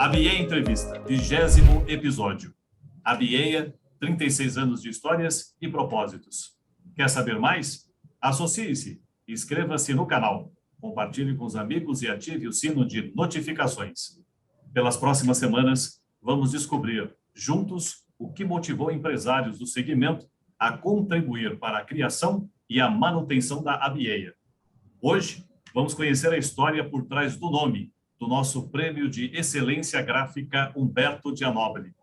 ABIEA Entrevista, 20º episódio. ABIEA, 36 anos de histórias e propósitos. Quer saber mais? Associe-se, inscreva-se no canal, compartilhe com os amigos e ative o sino de notificações. Pelas próximas semanas, vamos descobrir, juntos, o que motivou empresários do segmento a contribuir para a criação e a manutenção da ABIEA. Hoje, vamos conhecer a história por trás do nome do nosso Prêmio de Excelência Gráfica Humberto Gianobili.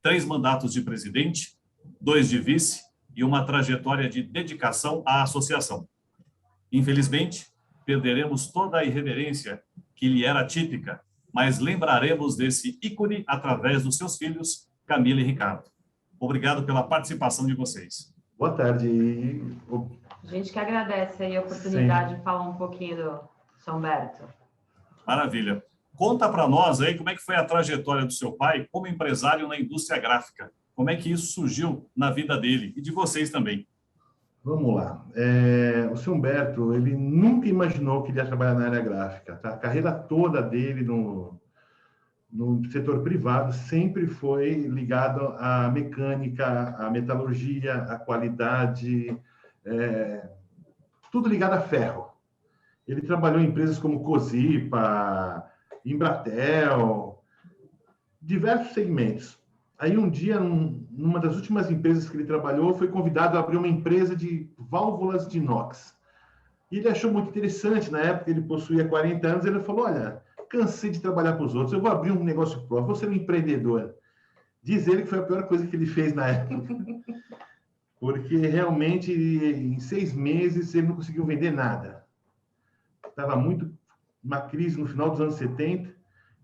3 mandatos de presidente, 2 de vice e uma trajetória de dedicação à associação. Infelizmente, perderemos toda a irreverência que lhe era típica, mas lembraremos desse ícone através dos seus filhos, Camila e Ricardo. Obrigado pela participação de vocês. Boa tarde. A gente que agradece aí a oportunidade de falar um pouquinho do São Humberto. Maravilha. Conta para nós aí como é que foi a trajetória do seu pai como empresário na indústria gráfica. Como é que isso surgiu na vida dele e de vocês também? Vamos lá. O seu Humberto, ele nunca imaginou que ele ia trabalhar na área gráfica. Tá? A carreira toda dele no setor privado sempre foi ligado à mecânica, à metalurgia, à qualidade, tudo ligado a ferro. Ele trabalhou em empresas como Cosipa, Embratel, diversos segmentos. Aí um dia, numa das últimas empresas que ele trabalhou, foi convidado a abrir uma empresa de válvulas de inox. E ele achou muito interessante, na época ele possuía 40 anos, ele falou, olha, cansei de trabalhar para os outros, eu vou abrir um negócio próprio, vou ser um empreendedor. Diz ele que foi a pior coisa que ele fez na época. Porque realmente, em 6 meses, ele não conseguiu vender nada. Estava uma crise no final dos anos 70,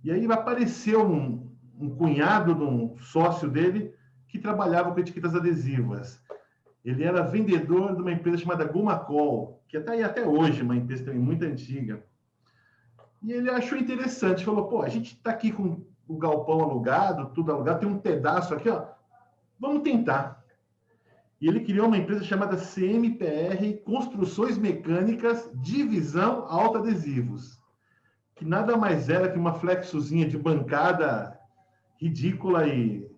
e aí apareceu um cunhado de um sócio dele que trabalhava com etiquetas adesivas. Ele era vendedor de uma empresa chamada Gumacol, que está aí até hoje, uma empresa também muito antiga. E ele achou interessante, falou, pô, a gente está aqui com o galpão alugado, tudo alugado, tem um pedaço aqui, ó, vamos tentar. E ele criou uma empresa chamada CMPR, Construções Mecânicas, Divisão Autoadesivos, que nada mais era que uma flexozinha de bancada ridícula e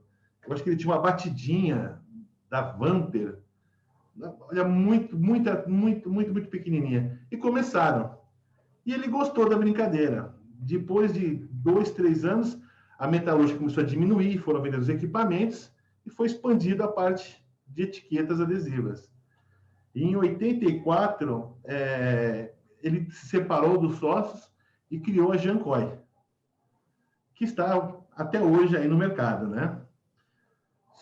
eu acho que ele tinha uma batidinha da Vamper, olha, muito pequenininha. E começaram. E ele gostou da brincadeira. Depois de 2, 3 anos, a metalúrgica começou a diminuir, foram vender os equipamentos e foi expandida a parte de etiquetas adesivas. E em 84, ele se separou dos sócios e criou a Giancoi, que está até hoje aí no mercado, né?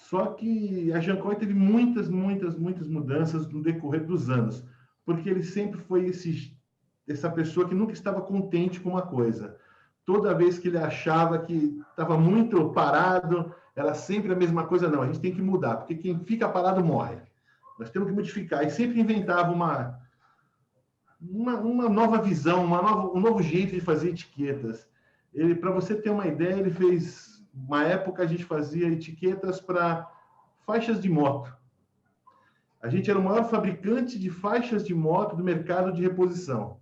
Só que a Giancoi teve muitas mudanças no decorrer dos anos, porque ele sempre foi essa pessoa que nunca estava contente com uma coisa. Toda vez que ele achava que estava muito parado, era sempre a mesma coisa. Não, a gente tem que mudar, porque quem fica parado morre. Nós temos que modificar. E sempre inventava uma nova visão, um novo jeito de fazer etiquetas. Para você ter uma ideia, ele fez... Uma época, a gente fazia etiquetas para faixas de moto. A gente era o maior fabricante de faixas de moto do mercado de reposição.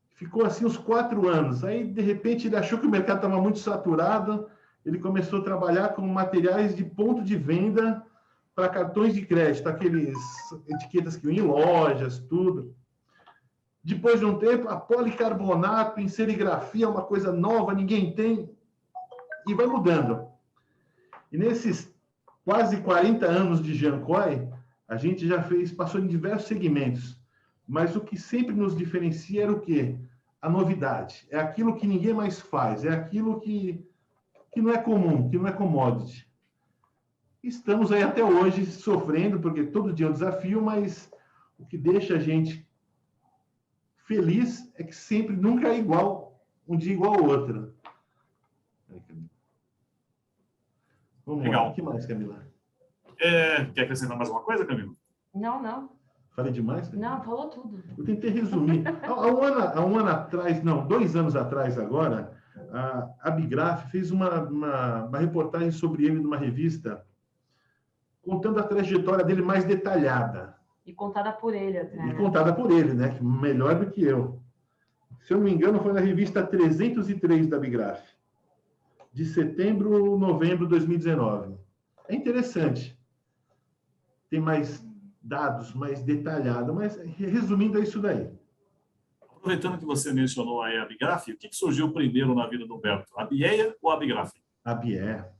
Ficou assim uns 4 anos. Aí, de repente, ele achou que o mercado estava muito saturado. Ele começou a trabalhar com materiais de ponto de venda para cartões de crédito, aqueles etiquetas que iam em lojas, tudo. Depois de um tempo, a policarbonato em serigrafia é uma coisa nova, ninguém tem, e vai mudando. E nesses quase 40 anos de Giancoi, a gente já passou em diversos segmentos. Mas o que sempre nos diferencia era o quê? A novidade. É aquilo que ninguém mais faz, é aquilo que não é comum, que não é commodity. Estamos aí até hoje sofrendo, porque todo dia é um desafio, mas o que deixa a gente feliz é que sempre nunca é igual, um dia igual ao outro. Vamos Legal. lá, o que mais, Camila? Quer acrescentar mais uma coisa, Camila? Não. Falei demais? Não, falou tudo. Eu tentei resumir. Há um ano atrás, não, 2 anos atrás agora, a Abigraf fez uma reportagem sobre ele numa revista, contando a trajetória dele mais detalhada. E contada por ele até. E contada por ele, né? Melhor do que eu. Se eu não me engano, foi na revista 303 da Abigraf. de setembro, novembro de 2019. É interessante. Tem mais dados, mais detalhado, mas resumindo é isso daí. Aproveitando que você mencionou aí a Abigraf, o que surgiu primeiro na vida do Humberto? A Bieia ou a Abigraf? A Bier.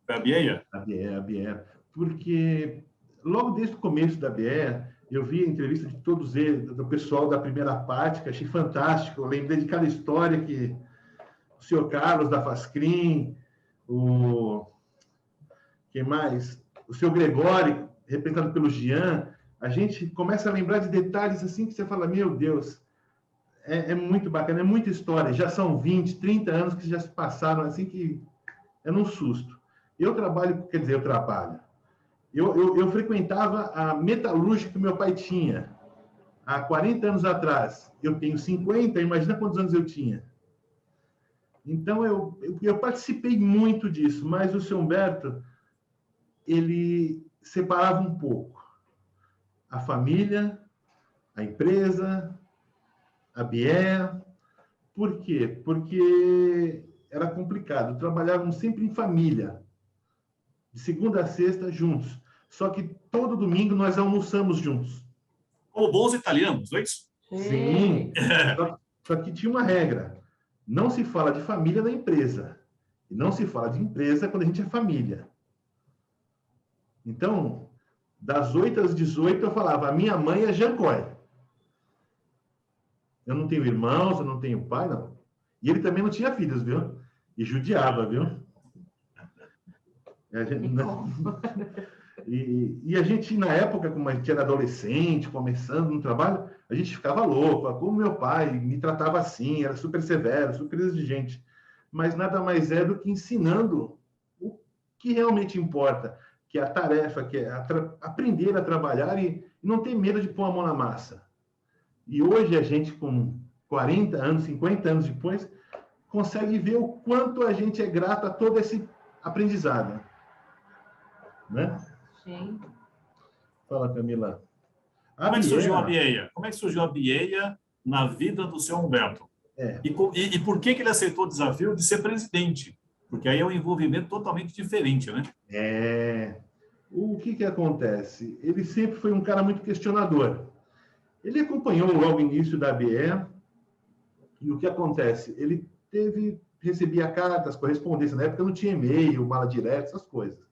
Foi a Bieia? A Bier. Porque logo desde o começo da Bier, eu vi a entrevista de todos eles, do pessoal da primeira parte, que achei fantástico. Eu lembrei de cada história que o senhor Carlos da Fascrim, quem mais? O senhor Gregório, representado pelo Jean. A gente começa a lembrar de detalhes assim que você fala, meu Deus, é muito bacana, é muita história. Já são 20, 30 anos que já se passaram, assim que é num susto. Eu trabalho. Eu frequentava a metalúrgica que meu pai tinha há 40 anos atrás. Eu tenho 50, imagina quantos anos eu tinha. Então, eu participei muito disso, mas o seu Humberto, ele separava um pouco a família, a empresa, a Bier. Por quê? Porque era complicado. Trabalhávamos sempre em família, de segunda a sexta, juntos. Só que todo domingo nós almoçamos juntos. Como bons italianos, não é isso? Sim. Só que tinha uma regra. Não se fala de família na empresa. E não se fala de empresa quando a gente é família. Então, das 8 às 18, eu falava, a minha mãe é Jancoy. Eu não tenho irmãos, eu não tenho pai, não. E ele também não tinha filhos, viu? E judiava, viu? E a gente, na época, como a gente era adolescente, começando no trabalho, a gente ficava louco. Como meu pai me tratava assim, era super severo, super exigente. Mas nada mais é do que ensinando o que realmente importa, que é a tarefa, que é aprender a trabalhar e não ter medo de pôr a mão na massa. E hoje a gente, com 40 anos, 50 anos depois, consegue ver o quanto a gente é grato a todo esse aprendizado. Né? Sim. Fala, Camila. Como é que surgiu a Bieia? Como é que surgiu a Bieia na vida do seu Humberto? E por que ele aceitou o desafio de ser presidente? Porque aí é um envolvimento totalmente diferente, né? O que acontece? Ele sempre foi um cara muito questionador. Ele acompanhou logo o início da BE, e o que acontece? Ele recebia cartas, correspondência, na época não tinha e-mail, mala direta, essas coisas.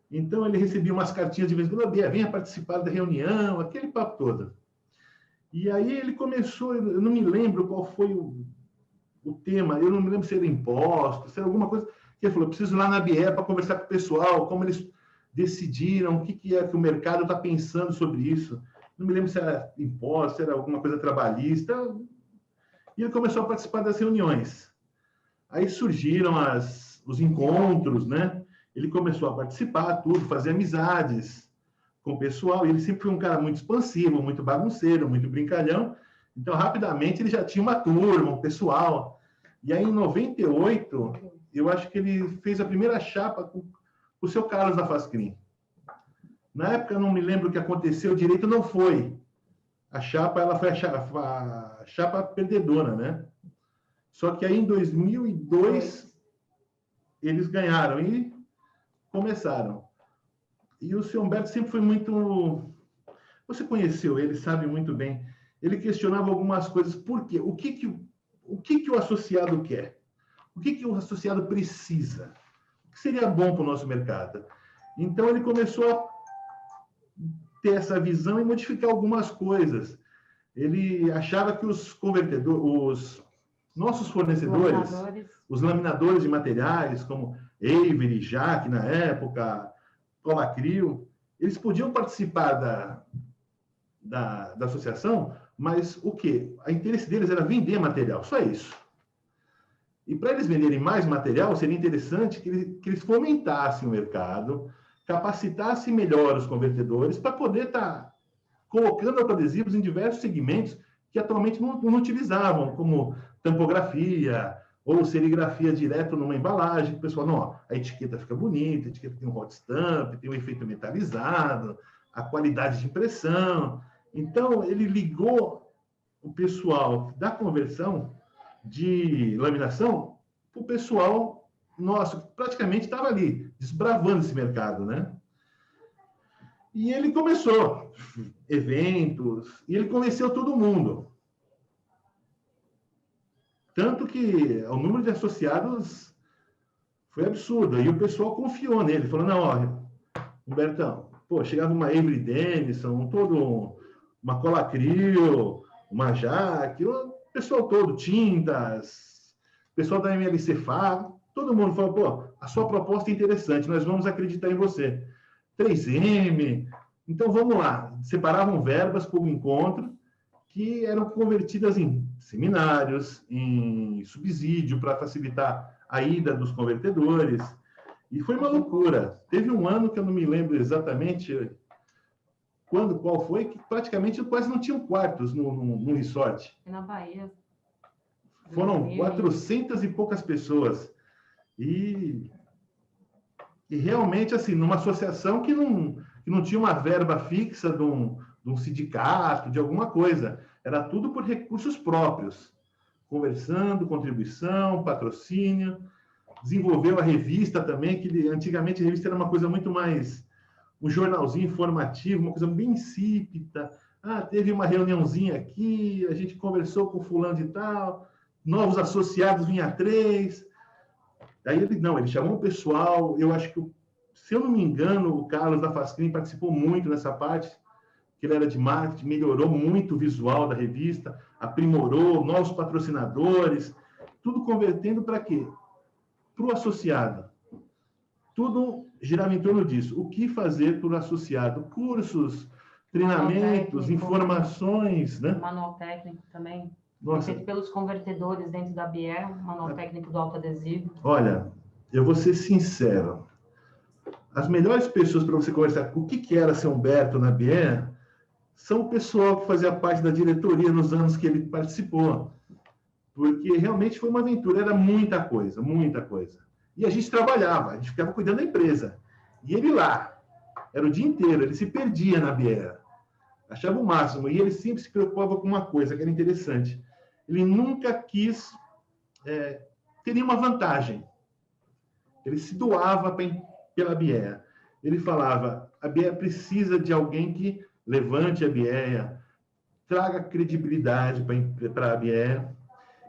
Então ele recebia umas cartinhas de vez em quando, venha participar da reunião, aquele papo todo. E aí ele começou, eu não me lembro qual foi o tema, eu não me lembro se era imposto, se era alguma coisa, que ele falou, preciso ir lá na BE para conversar com o pessoal, como eles decidiram, o que é que o mercado está pensando sobre isso. Não me lembro se era imposto, se era alguma coisa trabalhista. E ele começou a participar das reuniões. Aí surgiram os encontros, né? Ele começou a participar, tudo, fazer amizades com o pessoal. E ele sempre foi um cara muito expansivo, muito bagunceiro, muito brincalhão. Então, rapidamente, ele já tinha uma turma, um pessoal. E aí, em 98, eu acho que ele fez a primeira chapa com o seu Carlos da Fascrim. Na época, eu não me lembro o que aconteceu direito, não foi. A chapa, ela foi a chapa perdedora, né? Só que aí, em 2002, eles ganharam e começaram. E o seu Humberto sempre foi muito... Você conheceu ele, sabe muito bem. Ele questionava algumas coisas. Por quê? O que o associado quer? O que o associado precisa? O que seria bom para o nosso mercado? Então, ele começou a ter essa visão e modificar algumas coisas. Ele achava que os nossos fornecedores, os laminadores de materiais, como Avery, Jaque, na época, Colacrio, eles podiam participar da associação, mas o quê? O interesse deles era vender material, só isso. E para eles venderem mais material, seria interessante que eles fomentassem o mercado, capacitassem melhor os convertedores para poder estar colocando autoadesivos em diversos segmentos que atualmente não utilizavam, como tampografia ou serigrafia direto numa embalagem. O pessoal, não, a etiqueta fica bonita, a etiqueta tem um hot stamp, tem um efeito metalizado, a qualidade de impressão. Então, ele ligou o pessoal da conversão de laminação para o pessoal nosso, que praticamente estava ali, desbravando esse mercado, né? E ele começou eventos, e ele convenceu todo mundo. Tanto que o número de associados foi absurdo. E o pessoal confiou nele, falou, não, olha, Humbertão, pô, chegava uma Avery Dennison, uma Cola Crio, uma Jaque, o pessoal todo, Tintas, o pessoal da MLC Fábio, todo mundo falou, pô, a sua proposta é interessante, nós vamos acreditar em você. 3M, então vamos lá. Separavam verbas para o encontro, que eram convertidas em seminários, em subsídio para facilitar a ida dos convertedores. E foi uma loucura. Teve um ano que eu não me lembro exatamente qual foi, que praticamente quase não tinham quartos no resort. Na Bahia. Foram 400 e poucas pessoas. E realmente, assim, numa associação que não tinha uma verba fixa de um sindicato, de alguma coisa. Era tudo por recursos próprios. Conversando, contribuição, patrocínio. Desenvolveu a revista também, que antigamente a revista era uma coisa muito mais... Um jornalzinho informativo, uma coisa bem insípida. Ah, teve uma reuniãozinha aqui, a gente conversou com fulano de tal, novos associados vinha 3. Aí ele chamou o pessoal, eu acho que, se eu não me engano, o Carlos da Fascrim participou muito nessa parte, que ele era de marketing, melhorou muito o visual da revista, aprimorou, novos patrocinadores, tudo convertendo para quê? Para o associado. Tudo girava em torno disso. O que fazer para o associado? Cursos, treinamentos, informações, né? Manual técnico também. Nossa. Feito pelos convertedores dentro da BIE, manual técnico do autoadesivo. Olha, eu vou ser sincero. As melhores pessoas para você conversar com o que era ser Humberto na BIE são o pessoal que fazia parte da diretoria nos anos que ele participou. Porque realmente foi uma aventura, era muita coisa, muita coisa. E a gente trabalhava, a gente ficava cuidando da empresa. E ele lá, era o dia inteiro, ele se perdia na BIE. Achava o máximo. E ele sempre se preocupava com uma coisa que era interessante. Ele nunca quis ter nenhuma vantagem. Ele se doava pela BIE. Ele falava, a BIE precisa de alguém que levante a BIE, traga credibilidade para a BIE.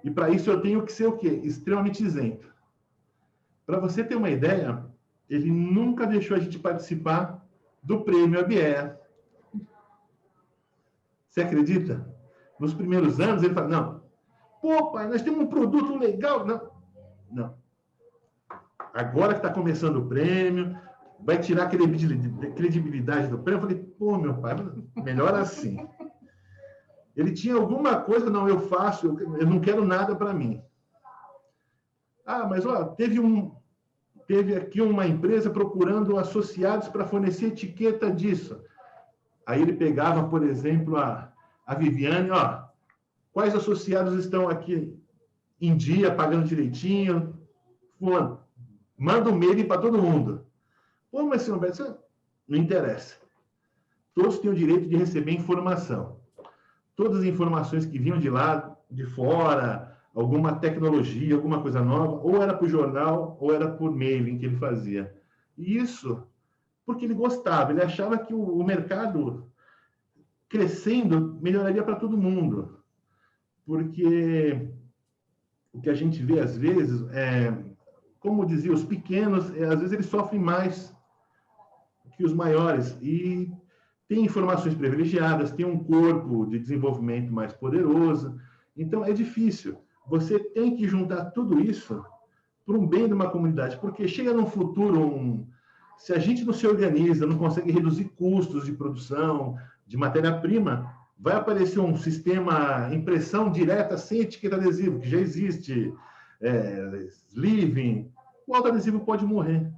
E para isso eu tenho que ser o quê? Extremamente isento. Para você ter uma ideia, ele nunca deixou a gente participar do prêmio ABIE. Você acredita? Nos primeiros anos, ele fala, não, pô, pai, nós temos um produto legal. Não. Agora que está começando o prêmio, vai tirar a credibilidade do prêmio. Eu falei, pô, meu pai, melhor assim. Ele tinha alguma coisa, não, eu faço, eu não quero nada para mim. Ah, mas ó, teve aqui uma empresa procurando associados para fornecer etiqueta disso. Aí ele pegava, por exemplo, a Viviane, ó, quais associados estão aqui em dia, pagando direitinho? Fulano, manda um e-mail para todo mundo. Pô, mas senhor Beto, não interessa. Todos têm o direito de receber informação. Todas as informações que vinham de lá, de fora, alguma tecnologia, alguma coisa nova, ou era por jornal, ou era por mailing que ele fazia. E isso porque ele gostava, ele achava que o mercado crescendo melhoraria para todo mundo. Porque o que a gente vê às vezes, como dizia, os pequenos, às vezes eles sofrem mais que os maiores. E tem informações privilegiadas, tem um corpo de desenvolvimento mais poderoso. Então, é difícil. Você tem que juntar tudo isso para um bem de uma comunidade, porque chega num futuro, se a gente não se organiza, não consegue reduzir custos de produção, de matéria-prima, vai aparecer um sistema impressão direta sem etiqueta adesivo, que já existe, sleeving, o autoadesivo pode morrer.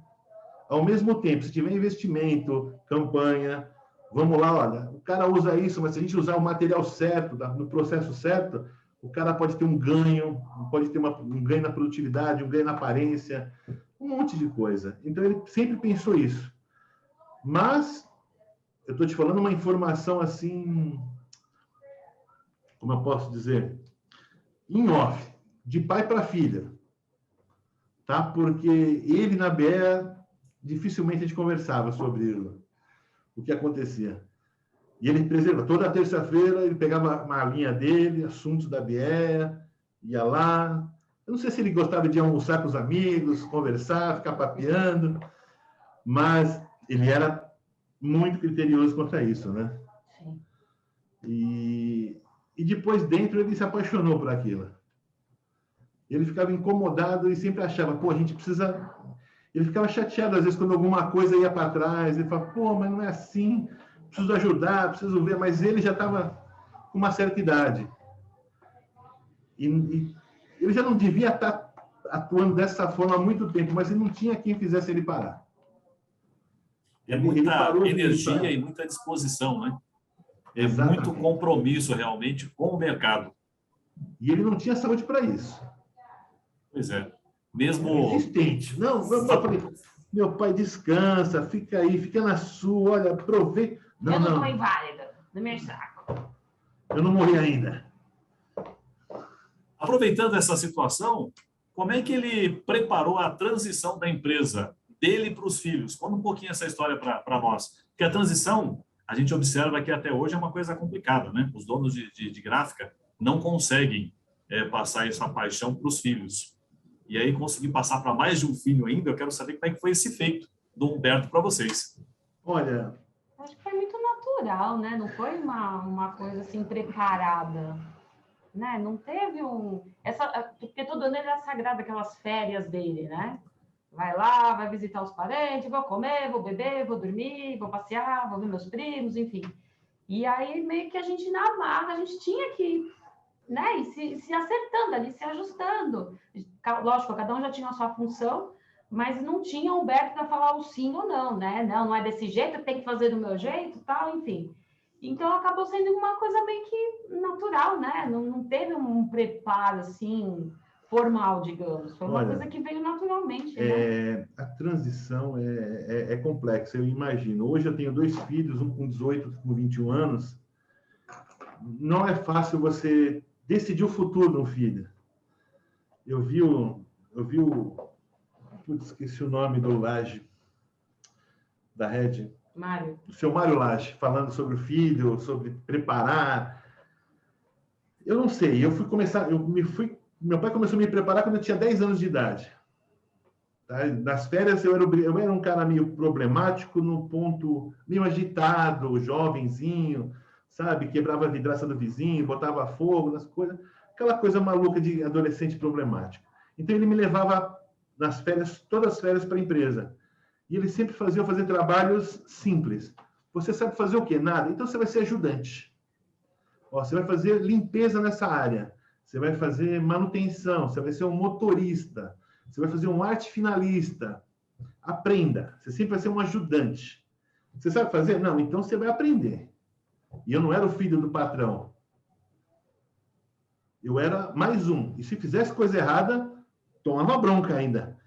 Ao mesmo tempo, se tiver investimento, campanha, vamos lá, olha, o cara usa isso, mas se a gente usar o material certo, no processo certo, o cara pode ter um ganho, pode ter um ganho na produtividade, um ganho na aparência, um monte de coisa. Então, ele sempre pensou isso. Mas, eu estou te falando uma informação assim, como eu posso dizer, em off, de pai para filha. tá? Porque ele na BEA dificilmente a gente conversava sobre o que acontecia. E ele preserva. Toda terça-feira ele pegava a malinha dele, assuntos da BEA, ia lá. Eu não sei se ele gostava de almoçar com os amigos, conversar, ficar papeando, mas ele era muito criterioso quanto a isso, né? Sim. E depois dentro ele se apaixonou por aquilo. Ele ficava incomodado e sempre achava, pô, a gente precisa... Ele ficava chateado às vezes quando alguma coisa ia para trás. Ele falava, pô, mas não é assim, preciso ajudar, preciso ver. Mas ele já estava com uma certa idade. E ele já não devia estar atuando dessa forma há muito tempo, mas ele não tinha quem fizesse ele parar. É muita energia e muita disposição, né? É Exatamente. muito compromisso realmente com o mercado. E ele não tinha saúde para isso. Pois é. Mesmo... Resistente. Não, eu falei, meu pai, descansa, fica aí, fica na sua, olha, aproveita. Não, eu não estou inválida, no meu saco. Eu não morri ainda. Aproveitando essa situação, como é que ele preparou a transição da empresa dele para os filhos? Conta um pouquinho essa história para nós. Porque a transição, a gente observa que até hoje é uma coisa complicada, né? Os donos de gráfica não conseguem passar essa paixão para os filhos. E aí, conseguir passar para mais de um filho ainda, eu quero saber como é que foi esse feito do Humberto para vocês. Olha... Acho que foi muito natural, né? Não foi uma coisa assim preparada. Né? Não teve porque todo ano ele era sagrado, aquelas férias dele, né? Vai lá, vai visitar os parentes, vou comer, vou beber, vou dormir, vou passear, vou ver meus primos, enfim. E aí, meio que a gente, na marra, a gente tinha que, né? E se acertando ali, se ajustando. Lógico, cada um já tinha a sua função, mas não tinha o Humberto para falar o sim ou não, né? Não é desse jeito, tem que fazer do meu jeito, tal, enfim. Então, acabou sendo uma coisa meio que natural, né? Não teve um preparo, assim, formal, digamos. Foi uma coisa que veio naturalmente, né? A transição é complexa, eu imagino. Hoje eu tenho 2 filhos, um com 18, outro com 21 anos. Não é fácil você decidir o futuro de um filho. Eu vi putz, esqueci o nome do Laje, da Red. Mário. O seu Mário Laje, falando sobre o filho, sobre preparar. Eu não sei, meu pai começou a me preparar quando eu tinha 10 anos de idade. Tá? Nas férias eu era um cara meio problemático, no ponto meio agitado, jovenzinho, sabe? Quebrava a vidraça do vizinho, botava fogo nas coisas, aquela coisa maluca de adolescente problemático. Então ele me levava nas férias, todas as férias para a empresa. E ele sempre fazia eu fazer trabalhos simples. Você sabe fazer o quê? Nada. Então você vai ser ajudante. Você vai fazer limpeza nessa área. Você vai fazer manutenção. Você vai ser um motorista. Você vai fazer um arte finalista. Aprenda. Você sempre vai ser um ajudante. Você sabe fazer? Não. Então você vai aprender. E eu não era o filho do patrão. Eu era mais um. E se fizesse coisa errada, tomava bronca ainda.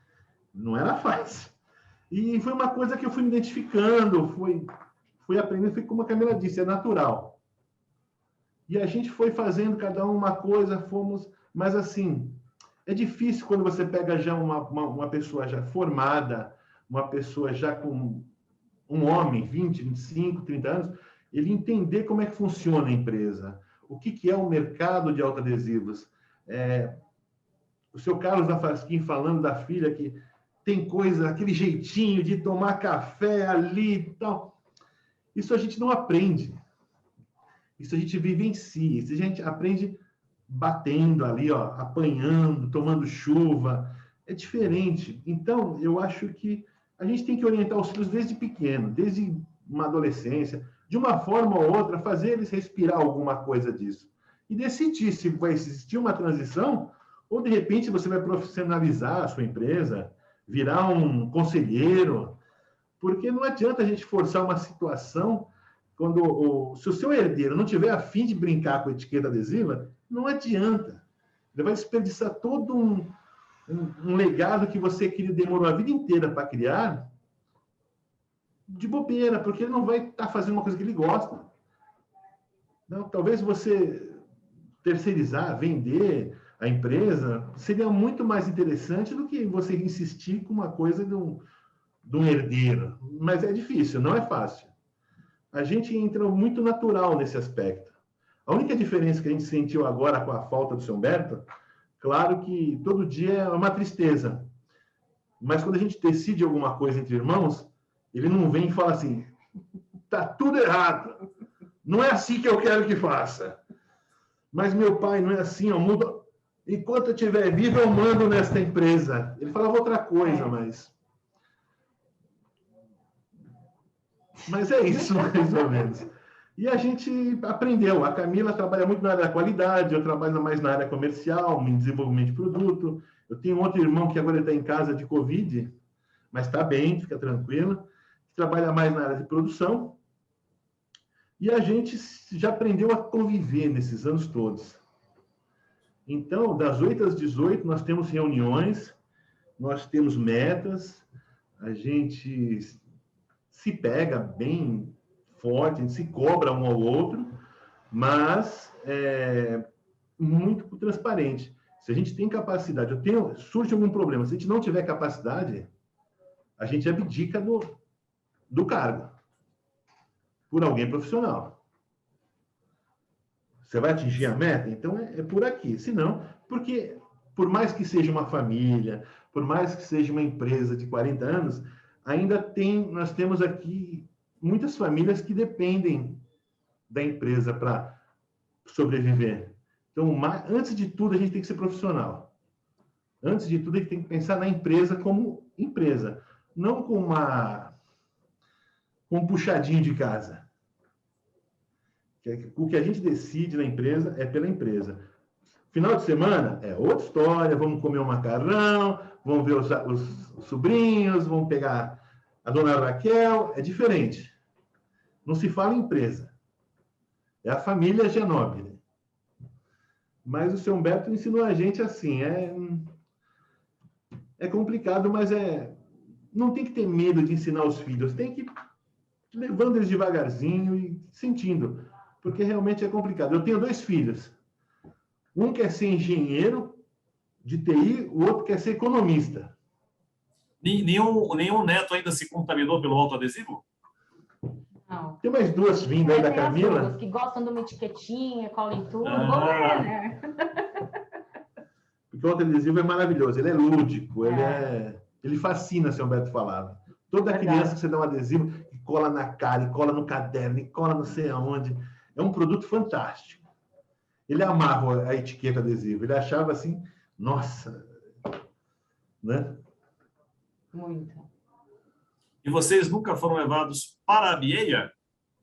Não era fácil. E foi uma coisa que eu fui me identificando, fui aprendendo, foi como a Camila disse, é natural. E a gente foi fazendo cada um uma coisa, mas assim, é difícil quando você pega já uma pessoa já formada, uma pessoa já com um homem, 20, 25, 30 anos, ele entender como é que funciona a empresa, o que é o mercado de autoadesivos. O seu Carlos da Fasquim falando da filha que tem coisa, aquele jeitinho de tomar café ali e tal. Isso a gente não aprende. Isso a gente vivencia. Isso a gente aprende batendo ali, ó, apanhando, tomando chuva. É diferente. Então, eu acho que a gente tem que orientar os filhos desde pequeno, desde uma adolescência, de uma forma ou outra, fazer eles respirar alguma coisa disso. E decidir se vai existir uma transição ou, de repente, você vai profissionalizar a sua empresa, virar um conselheiro, porque não adianta a gente forçar uma situação se o seu herdeiro não tiver a fim de brincar com a etiqueta adesiva, não adianta. Ele vai desperdiçar todo um legado que você demorou a vida inteira para criar de bobeira, porque ele não vai estar fazendo uma coisa que ele gosta. Não, talvez você terceirizar, vender, a empresa, seria muito mais interessante do que você insistir com uma coisa de um herdeiro. Mas é difícil, não é fácil. A gente entra muito natural nesse aspecto. A única diferença que a gente sentiu agora com a falta do seu Humberto, claro que todo dia é uma tristeza. Mas quando a gente decide alguma coisa entre irmãos, ele não vem e fala assim, tá tudo errado. Não é assim que eu quero que faça. Mas meu pai não é assim, eu mudo. Enquanto eu estiver vivo, eu mando nesta empresa. Ele falava outra coisa, mas é isso, mais ou menos. E a gente aprendeu. A Camila trabalha muito na área da qualidade, eu trabalho mais na área comercial, em desenvolvimento de produto. Eu tenho outro irmão que agora está em casa de Covid, mas está bem, fica tranquilo, que trabalha mais na área de produção. E a gente já aprendeu a conviver nesses anos todos. Então, das 8 às 18, nós temos reuniões, nós temos metas, a gente se pega bem forte, a gente se cobra um ao outro, mas é muito transparente. Se a gente tem capacidade, surge algum problema, se a gente não tiver capacidade, a gente abdica do cargo por alguém profissional. Você vai atingir a meta? Então é por aqui. Se não, porque por mais que seja uma família, por mais que seja uma empresa de 40 anos, nós temos aqui muitas famílias que dependem da empresa para sobreviver. Então, antes de tudo, a gente tem que ser profissional. Antes de tudo, a gente tem que pensar na empresa como empresa, não com um puxadinho de casa. O que a gente decide na empresa é pela empresa. Final de semana é outra história, vamos comer um macarrão, vamos ver os sobrinhos, vamos pegar a dona Raquel, é diferente. Não se fala em empresa. É a família Genóbile. Mas o seu Humberto ensinou a gente assim, é complicado, mas não tem que ter medo de ensinar os filhos, tem que ir levando eles devagarzinho e sentindo, porque realmente é complicado. Eu tenho 2 filhos. Um quer ser engenheiro de TI, o outro quer ser economista. Nenhum neto ainda se contaminou pelo autoadesivo? Não. Tem mais 2 vindo aí da Camila. Que gostam de uma etiquetinha, colem tudo. Ah. Porque o autoadesivo é maravilhoso, ele é lúdico, ele fascina, se o Humberto falava. Toda criança que você dá um adesivo, e cola na cara, e cola no caderno, e cola não sei aonde. É um produto fantástico. Ele amava a etiqueta adesiva, ele achava assim, nossa, né? Muito. E vocês nunca foram levados para a Bieia?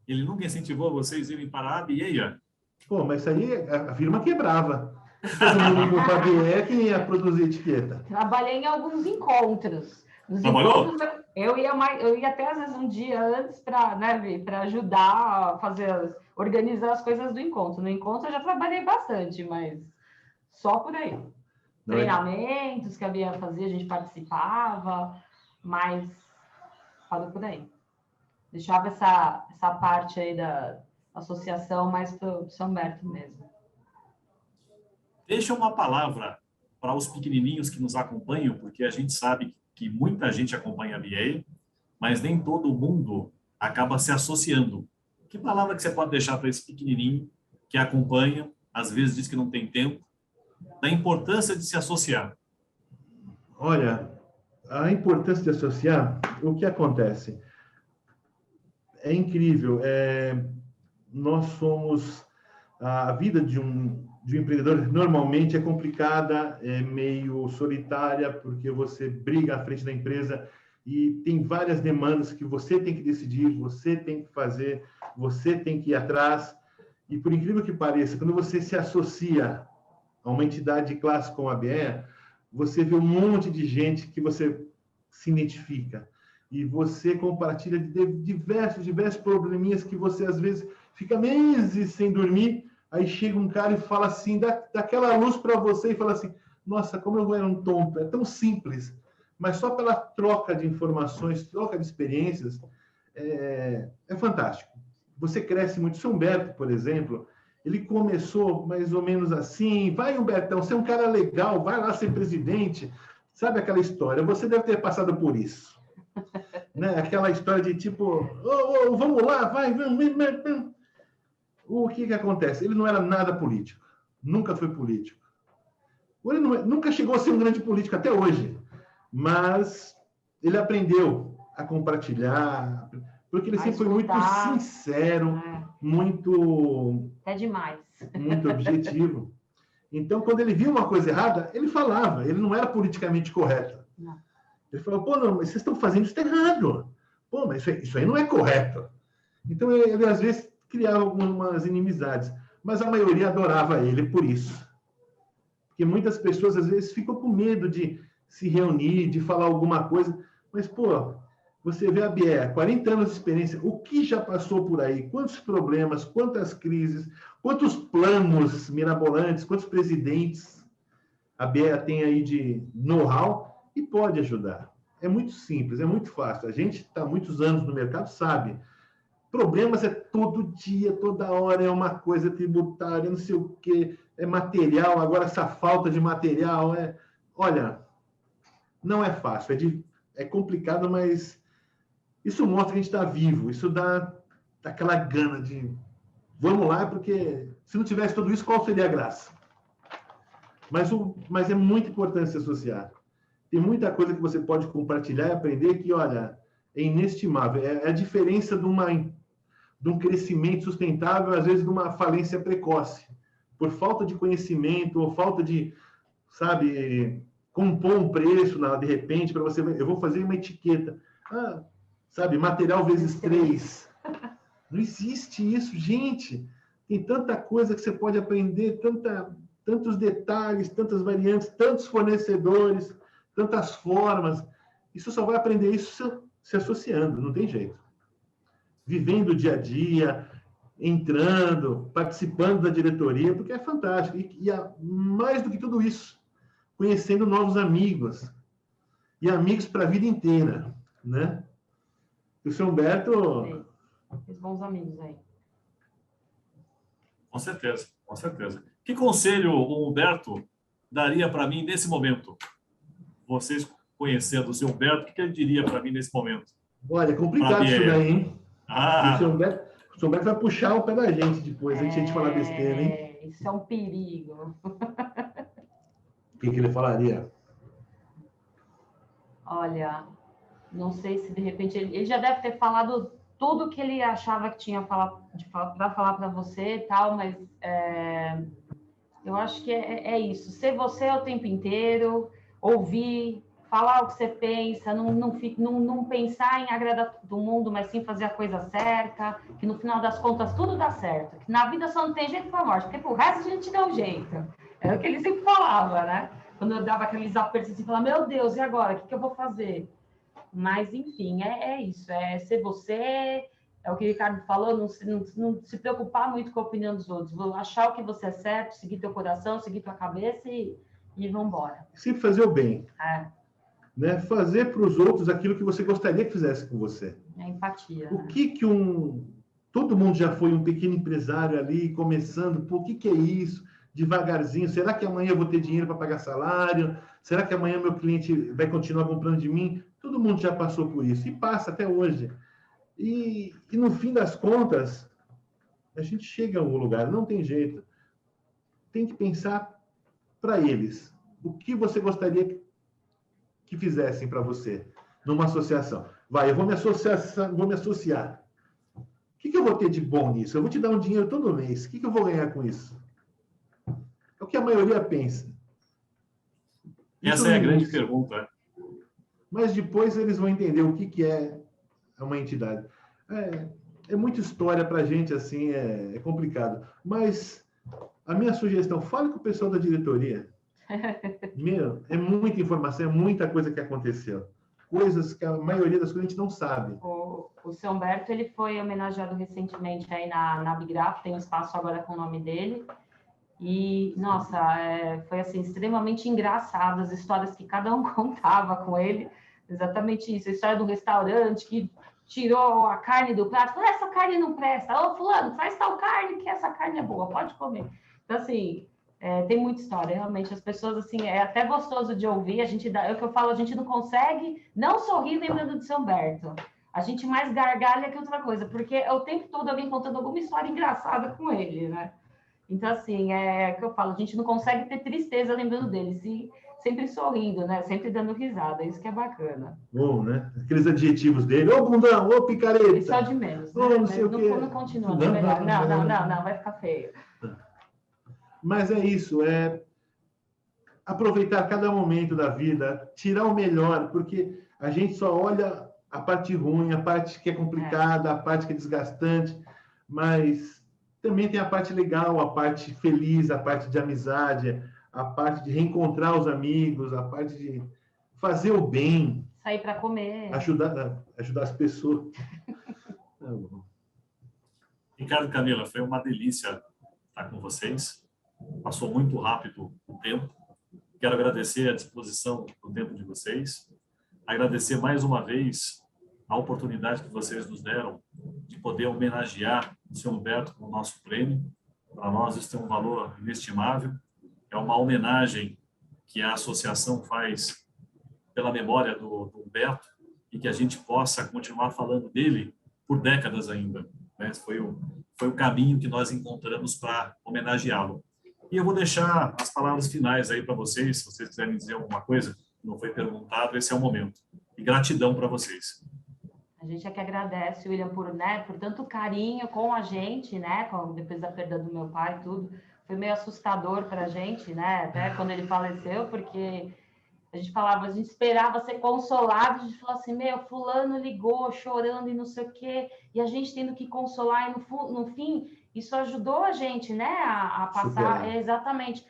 Ele nunca incentivou vocês a irem para a Bieia? Pô, mas isso aí a firma quebrava. Todo mundo com a Bieia, quem ia produzir etiqueta? Trabalhei em alguns encontros. Trabalhou? Eu ia até às vezes um dia antes para ajudar a organizar as coisas do encontro. No encontro eu já trabalhei bastante, mas só por aí. Treinamentos que havia fazer, a gente participava, mas parou por aí. Deixava essa parte aí da associação mais para o São Humberto mesmo. Deixa uma palavra para os pequenininhos que nos acompanham, porque a gente sabe que muita gente acompanha a BA, mas nem todo mundo acaba se associando. Que palavra que você pode deixar para esse pequenininho que acompanha, às vezes diz que não tem tempo, da importância de se associar? Olha, a importância de associar, o que acontece? É incrível. Nós somos... A vida de um empreendedor normalmente é complicada, é meio solitária, porque você briga à frente da empresa e tem várias demandas que você tem que decidir, você tem que fazer, você tem que ir atrás. E por incrível que pareça, quando você se associa a uma entidade de classe como a BE, você vê um monte de gente que você se identifica. E você compartilha de diversos probleminhas que você, às vezes, fica meses sem dormir. Aí chega um cara e fala assim, dá aquela luz para você e fala assim, nossa, como eu era um tonto. É tão simples, mas só pela troca de informações, troca de experiências, é fantástico. Você cresce muito. São Humberto, por exemplo, Ele começou mais ou menos assim, vai, Humbertão, você é um cara legal, vai lá ser presidente. Sabe aquela história? Você deve ter passado por isso. Né? Aquela história de tipo, vamos lá, vai, vamos. O que acontece? Ele não era nada político. Nunca foi político. Ele nunca chegou a ser um grande político até hoje. Mas ele aprendeu a compartilhar, porque ele sempre foi muito sincero, muito... É demais. Muito objetivo. Então, quando ele via uma coisa errada, ele falava. Ele não era politicamente correto. Não. Ele falou, pô, não, mas vocês estão fazendo isso errado. Pô, mas isso aí não é correto. Então, ele às vezes criava algumas inimizades. Mas a maioria adorava ele por isso. Porque muitas pessoas, às vezes, ficam com medo de se reunir, de falar alguma coisa. Mas, pô, você vê a Bié, 40 anos de experiência, o que já passou por aí? Quantos problemas, quantas crises, quantos planos mirabolantes, quantos presidentes a Bié tem aí de know-how e pode ajudar. É muito simples, é muito fácil. A gente está há muitos anos no mercado, sabe. Problemas é todo dia, toda hora, é uma coisa tributária, não sei o quê, é material, agora essa falta de material, olha, não é fácil, é complicado, mas isso mostra que a gente está vivo, isso dá aquela gana de vamos lá, porque se não tivesse tudo isso, qual seria a graça? Mas é muito importante se associar. Tem muita coisa que você pode compartilhar e aprender que, olha, é inestimável. É a diferença de um crescimento sustentável, às vezes, de uma falência precoce. Por falta de conhecimento ou falta de, sabe, compor um preço, de repente, para você... Eu vou fazer uma etiqueta. Sabe, material vezes 3. Não existe isso, gente. Tem tanta coisa que você pode aprender, tantos detalhes, tantas variantes, tantos fornecedores, tantas formas. Isso só vai aprender isso se associando, não tem jeito. Vivendo o dia a dia, entrando, participando da diretoria, porque é fantástico. E mais do que tudo isso, conhecendo novos amigos. E amigos para a vida inteira, né? O seu Humberto... Os bons amigos aí. Com certeza, com certeza. Que conselho o Humberto daria para mim nesse momento? Vocês conhecendo o seu Humberto, o que ele diria para mim nesse momento? Olha, é complicado isso daí, hein? O seu Humberto vai puxar o pé da gente depois, antes de a gente falar besteira, hein? Isso é um perigo. O que ele falaria? Olha, não sei se de repente ele já deve ter falado tudo que ele achava que tinha para falar para você e tal, mas eu acho que é isso. Ser você o tempo inteiro, ouvir, falar o que você pensa, não pensar em agradar todo mundo, mas sim fazer a coisa certa, que no final das contas tudo dá certo, que na vida só não tem jeito para a morte, porque pro resto a gente dá um jeito. É o que ele sempre falava, né? Quando eu dava aqueles apertos assim, falava, meu Deus, e agora? O que eu vou fazer? Mas, enfim, é isso. É ser você, é o que o Ricardo falou, não se preocupar muito com a opinião dos outros. Vou achar o que você é certo, seguir teu coração, seguir tua cabeça e vamos embora. Sempre fazer o bem. Né? Fazer para os outros aquilo que você gostaria que fizesse com você. É empatia. O que todo mundo já foi um pequeno empresário ali, começando, o que é isso? Devagarzinho, será que amanhã eu vou ter dinheiro para pagar salário? Será que amanhã meu cliente vai continuar comprando de mim? Todo mundo já passou por isso, e passa até hoje. E no fim das contas, a gente chega a um lugar, não tem jeito. Tem que pensar para eles. O que você gostaria que fizessem para você numa associação? Vai, eu vou me associar. O que eu vou ter de bom nisso? Eu vou te dar um dinheiro todo mês. O que eu vou ganhar com isso? É o que a maioria pensa. Essa é a grande pergunta. Mas depois eles vão entender o que é uma entidade. É muita história para a gente, assim, é complicado. Mas a minha sugestão, fale com o pessoal da diretoria. É muita informação, é muita coisa que aconteceu. Coisas que a maioria das coisas a gente não sabe. O seu Humberto, ele foi homenageado recentemente aí na Bigraf, tem um espaço agora com o nome dele. E, nossa, foi assim, extremamente engraçado as histórias que cada um contava com ele. Exatamente isso. A história do restaurante, que tirou a carne do prato, falou, essa carne não presta. Ô, fulano, faz tal carne que essa carne é boa, pode comer. Então, assim, tem muita história, realmente. As pessoas, assim, é até gostoso de ouvir. É o que eu falo, a gente não consegue não sorrir lembrando de São Humberto. A gente mais gargalha que outra coisa, porque é o tempo todo alguém contando alguma história engraçada com ele, né? Então, assim, é o que eu falo, a gente não consegue ter tristeza lembrando dele, sempre sorrindo, né? Sempre dando risada, isso que é bacana. Bom, né? Aqueles adjetivos dele, ô bundão, ô picareta. Isso é o de menos, né? Não sei o quê. Não continua, não, melhor. Não, vai ficar feio. Mas é isso, aproveitar cada momento da vida, tirar o melhor, porque a gente só olha a parte ruim, a parte que é complicada, a parte que é desgastante, mas também tem a parte legal, a parte feliz, a parte de amizade, a parte de reencontrar os amigos, a parte de fazer o bem. Sair para comer. Ajudar as pessoas. Ricardo e Camila, foi uma delícia estar com vocês. Passou muito rápido o tempo. Quero agradecer a disposição do tempo de vocês. Agradecer mais uma vez a oportunidade que vocês nos deram de poder homenagear o Sr. Humberto com o nosso prêmio. Para nós isso tem um valor inestimável. É uma homenagem que a associação faz pela memória do Humberto e que a gente possa continuar falando dele por décadas ainda. Né? Foi o caminho que nós encontramos para homenageá-lo. E eu vou deixar as palavras finais aí para vocês, se vocês quiserem dizer alguma coisa, não foi perguntado, esse é o momento. E gratidão para vocês. A gente é que agradece, William, por tanto carinho com a gente, né? Depois da perda do meu pai e tudo. Foi meio assustador para a gente, né? Até quando ele faleceu, porque a gente esperava ser consolado, a gente falou assim, fulano ligou chorando e não sei o quê, e a gente tendo que consolar, e no fim, isso ajudou a gente, né, a passar, exatamente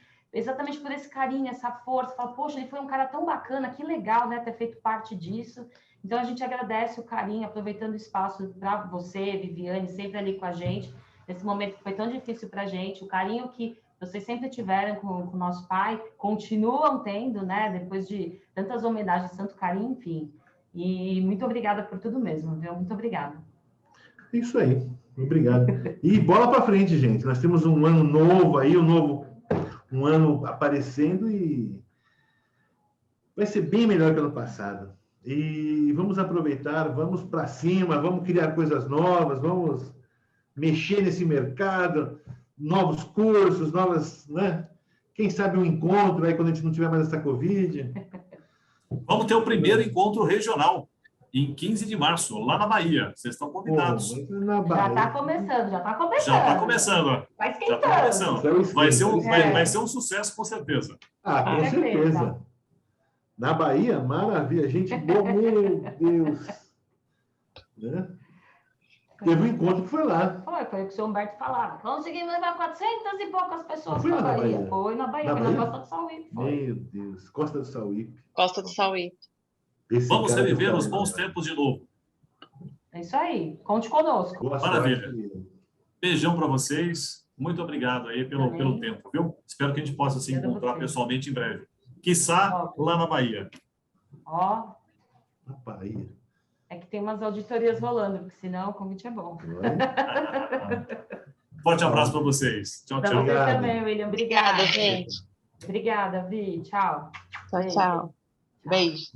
por esse carinho, essa força, fala, poxa, ele foi um cara tão bacana, que legal, né, ter feito parte disso. Então, a gente agradece o carinho, aproveitando o espaço para você, Viviane, sempre ali com a gente, nesse momento que foi tão difícil para a gente, o carinho que vocês sempre tiveram com o nosso pai, continuam tendo, né? Depois de tantas homenagens, tanto carinho, enfim. E muito obrigada por tudo mesmo, viu? Muito obrigada. Isso aí. Obrigado. E bola para frente, gente. Nós temos um ano novo aí, um ano aparecendo e vai ser bem melhor que o ano passado. E vamos aproveitar, vamos para cima, vamos criar coisas novas, vamos mexer nesse mercado, novos cursos, né? Quem sabe um encontro aí quando a gente não tiver mais essa Covid. Vamos ter o primeiro encontro regional em 15 de março, lá na Bahia. Vocês estão convidados. Já está começando. Já está começando. Vai esquentando. Já tá começando. Vai ser um sucesso, com certeza. Com certeza. Na Bahia, maravilha. Gente boa, meu Deus. Né? Teve um encontro que foi lá. Foi o que o senhor Humberto falava. Conseguimos levar 400 e poucas pessoas para a Bahia. Foi na Bahia, foi na Costa do Sauípe. Meu Deus, Costa do Sauípe. Costa do Sauípe. Vamos reviver os bons tempos de novo. É isso aí. Conte conosco. Maravilha. Beijão para vocês. Muito obrigado aí pelo tempo, viu? Espero que a gente possa se encontrar pessoalmente em breve. Quiçá lá na Bahia. Na Bahia. É que tem umas auditorias rolando, porque senão o convite é bom. Forte abraço para vocês. Tchau, tchau. Para você também, William. Obrigada, gente. Obrigada, Vi. Tchau. Tchau. Beijo.